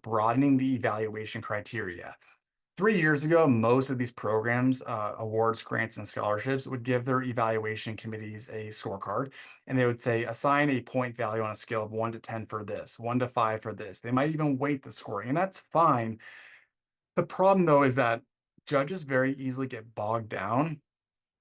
broadening the evaluation criteria. 3 years ago, most of these programs, awards, grants, and scholarships would give their evaluation committees a scorecard, and they would say, assign a point value on a scale of 1 to 10 for this, 1 to 5 for this. They might even weight the scoring, and that's fine. The problem, though, is that judges very easily get bogged down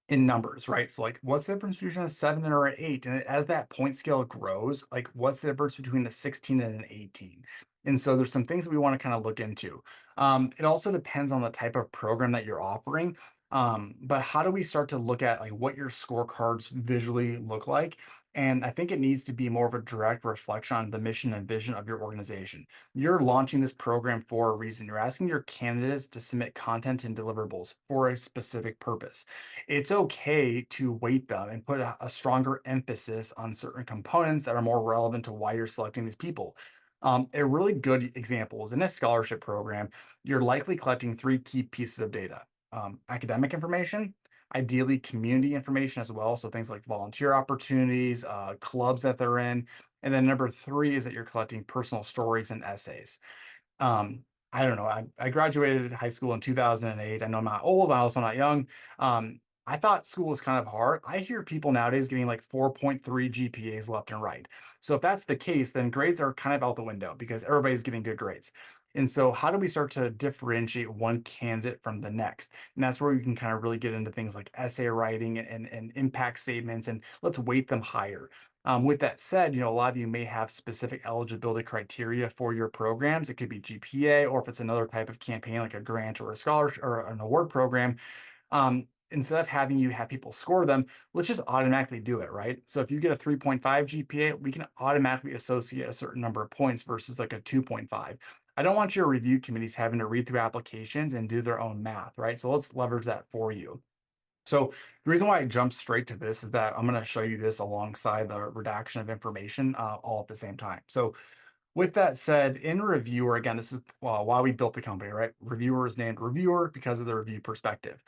in numbers, right? So, like, what's the difference between a 7 or an 8? And as that point scale grows, like, what's the difference between a 16 and an 18? And so there's some things that we want to kind of look into. It also depends on the type of program that you're offering. But how do we start to look at like what your scorecards visually look like? And I think it needs to be more of a direct reflection on the mission and vision of your organization. You're launching this program for a reason. You're asking your candidates to submit content and deliverables for a specific purpose. It's okay to weight them and put a stronger emphasis on certain components that are more relevant to why you're selecting these people. A really good example is in a scholarship program, you're likely collecting three key pieces of data: academic information, ideally community information as well. So things like volunteer opportunities, clubs that they're in. And then number three is that you're collecting personal stories and essays. I don't know. I graduated high school in 2008. I know I'm not old, I'm also not young. I thought school was kind of hard. I hear people nowadays getting like 4.3 GPAs left and right. So if that's the case, then grades are kind of out the window because everybody's getting good grades. And so how do we start to differentiate one candidate from the next? And that's where we can kind of really get into things like essay writing and impact statements, and let's weight them higher. With that said, a lot of you may have specific eligibility criteria for your programs. It could be GPA, or if it's another type of campaign like a grant or a scholarship or an award program, instead of having you have people score them, let's just automatically do it, right? So if you get a 3.5 GPA, we can automatically associate a certain number of points versus like a 2.5. I don't want your review committees having to read through applications and do their own math, right? So let's leverage that for you. So the reason why I jumped straight to this is that I'm going to show you this alongside the redaction of information all at the same time. So with that said, in Reviewer, again, this is why we built the company, right? Reviewer is named Reviewer because of the review perspective.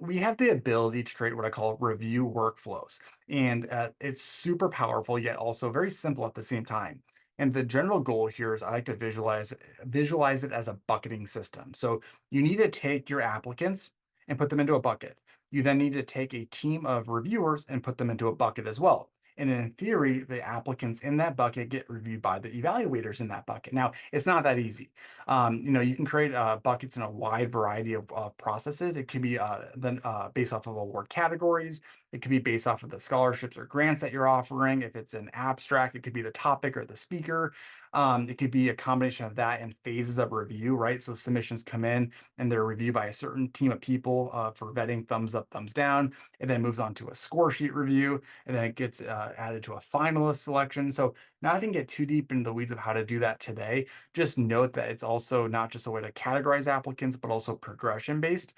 We have the ability to create what I call review workflows, and it's super powerful yet also very simple at the same time. And the general goal here is I like to visualize it as a bucketing system. So you need to take your applicants and put them into a bucket. You then need to take a team of reviewers and put them into a bucket as well. And in theory, the applicants in that bucket get reviewed by the evaluators in that bucket. Now, it's not that easy. You can create buckets in a wide variety of processes. It could be then based off of award categories. It could be based off of the scholarships or grants that you're offering. If it's an abstract, it could be the topic or the speaker. It could be a combination of that and phases of review, right? So submissions come in and they're reviewed by a certain team of people for vetting, thumbs up, thumbs down. It then moves on to a score sheet review, and then it gets added to a finalist selection. So now I didn't get too deep into the weeds of how to do that today. Just note that it's also not just a way to categorize applicants, but also progression based.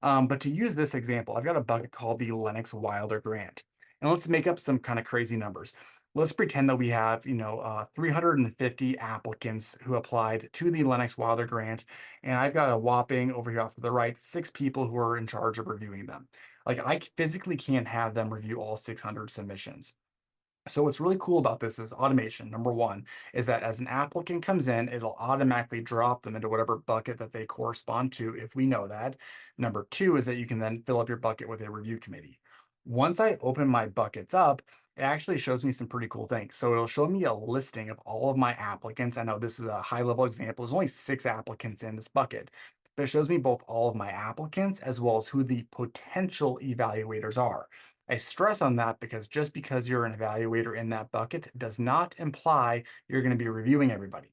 But to use this example, I've got a bucket called the Lennox Wilder Grant. And let's make up some kind of crazy numbers. Let's pretend that we have, 350 applicants who applied to the Lennox Wilder Grant, and I've got a whopping over here off to the right, 6 people who are in charge of reviewing them. Like I physically can't have them review all 600 submissions. So what's really cool about this is automation. Number one is that as an applicant comes in, it'll automatically drop them into whatever bucket that they correspond to if we know that. Number two is that you can then fill up your bucket with a review committee. Once I open my buckets up, it actually shows me some pretty cool things. So it'll show me a listing of all of my applicants. I know this is a high level example. There's only 6 applicants in this bucket, but it shows me both all of my applicants as well as who the potential evaluators are. I stress on that because just because you're an evaluator in that bucket does not imply you're going to be reviewing everybody.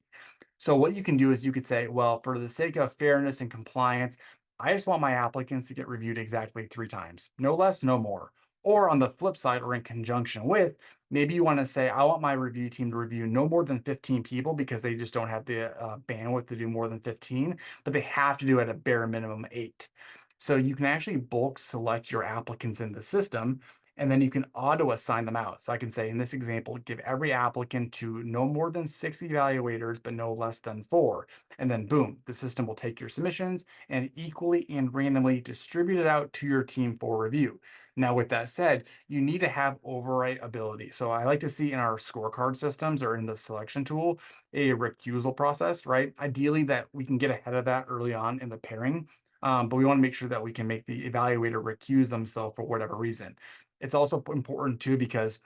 So what you can do is you could say, well, for the sake of fairness and compliance, I just want my applicants to get reviewed exactly 3 times, no less, no more. Or on the flip side, or in conjunction with, maybe you want to say, I want my review team to review no more than 15 people because they just don't have the bandwidth to do more than 15, but they have to do at a bare minimum 8. So you can actually bulk select your applicants in the system. And then you can auto assign them out. So I can say in this example, give every applicant to no more than 6 evaluators, but no less than 4. And then boom, the system will take your submissions and equally and randomly distribute it out to your team for review. Now, with that said, you need to have overwrite ability. So I like to see in our scorecard systems or in the selection tool, a recusal process, right? Ideally that we can get ahead of that early on in the pairing. But we want to make sure that we can make the evaluator recuse themselves for whatever reason. It's also important too because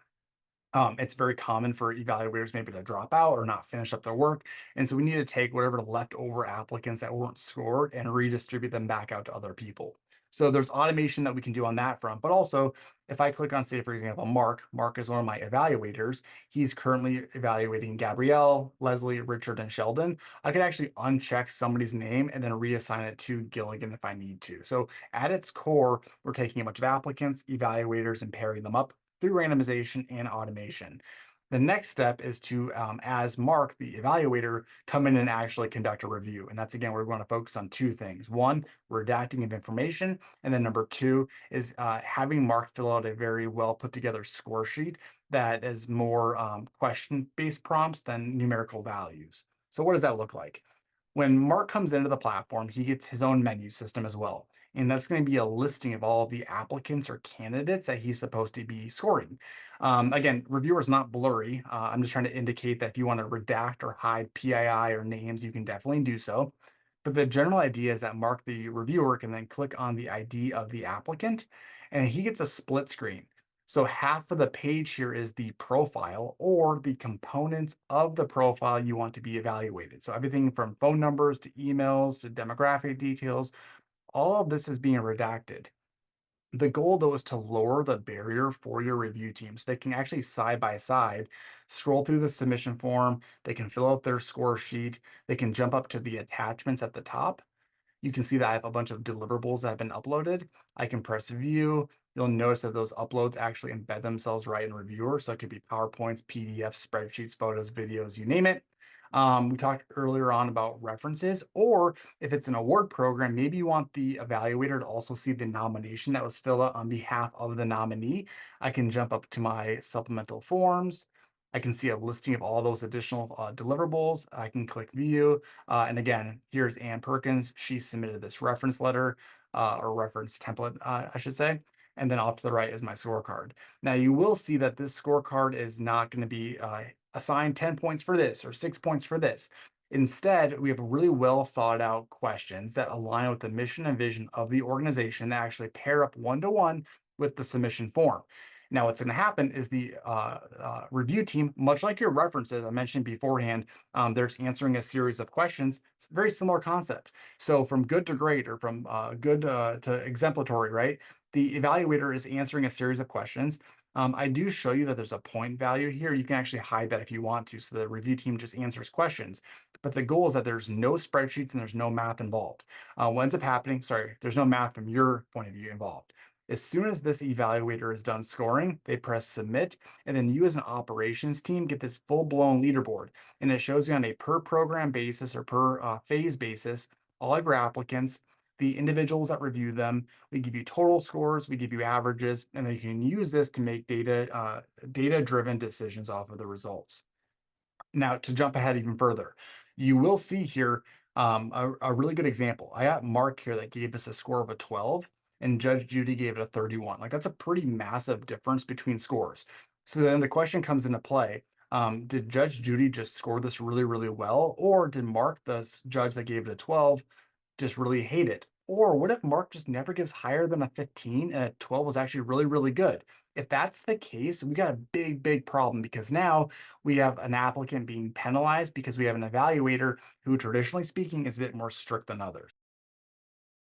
it's very common for evaluators maybe to drop out or not finish up their work. And so we need to take whatever leftover applicants that weren't scored and redistribute them back out to other people. So there's automation that we can do on that front. But also, if I click on, say, for example, Mark is one of my evaluators. He's currently evaluating Gabrielle, Leslie, Richard, and Sheldon. I could actually uncheck somebody's name and then reassign it to Gilligan if I need to. So at its core, we're taking a bunch of applicants, evaluators, and pairing them up through randomization and automation. The next step is to, as Mark, the evaluator, come in and actually conduct a review. And that's again, we're going to focus on two things. One, redacting of information. And then number two is having Mark fill out a very well put together score sheet that is more question based prompts than numerical values. So, what does that look like? When Mark comes into the platform, he gets his own menu system as well. And that's going to be a listing of all of the applicants or candidates that he's supposed to be scoring. Again, reviewer is not blurry. I'm just trying to indicate that if you want to redact or hide PII or names, you can definitely do so. But the general idea is that Mark, the reviewer, can then click on the ID of the applicant and he gets a split screen. So half of the page here is the profile or the components of the profile you want to be evaluated. So everything from phone numbers to emails to demographic details, all of this is being redacted. The goal, though, is to lower the barrier for your review team so they can actually side by side scroll through the submission form. They can fill out their score sheet. They can jump up to the attachments at the top. You can see that I have a bunch of deliverables that have been uploaded. I can press view. You'll notice that those uploads actually embed themselves right in Reviewer. So it could be PowerPoints, PDFs, spreadsheets, photos, videos, you name it. We talked earlier on about references, or if it's an award program, maybe you want the evaluator to also see the nomination that was filled out on behalf of the nominee. I can jump up to my supplemental forms. I can see a listing of all those additional deliverables. I can click view. And again, here's Ann Perkins. She submitted this reference letter or reference template, I should say. And then off to the right is my scorecard. Now you will see that this scorecard is not going to be assigned 10 points for this or 6 points for this. Instead, we have really well thought out questions that align with the mission and vision of the organization that actually pair up one to one with the submission form. Now, what's going to happen is the review team, much like your references I mentioned beforehand, there's answering a series of questions. It's a very similar concept. So from good to great or from good to exemplary, right? The evaluator is answering a series of questions. I do show you that there's a point value here. You can actually hide that if you want to. So the review team just answers questions. But the goal is that there's no spreadsheets and there's no math involved. What ends up happening, sorry, there's no math from your point of view involved. As soon as this evaluator is done scoring, they press submit, and then you as an operations team get this full-blown leaderboard. And it shows you on a per program basis or per phase basis, all of your applicants, the individuals that review them. We give you total scores, we give you averages, and then you can use this to make data-driven decisions off of the results. Now, to jump ahead even further, you will see here a really good example. I got Mark here that gave this a score of a 12, and Judge Judy gave it a 31. Like, that's a pretty massive difference between scores. So then the question comes into play. Did Judge Judy just score this really, really well? Or did Mark, the judge that gave it a 12, just really hate it? Or what if Mark just never gives higher than a 15 and a 12 was actually really, really good? If that's the case, we got a big, big problem because now we have an applicant being penalized because we have an evaluator who, traditionally speaking, is a bit more strict than others.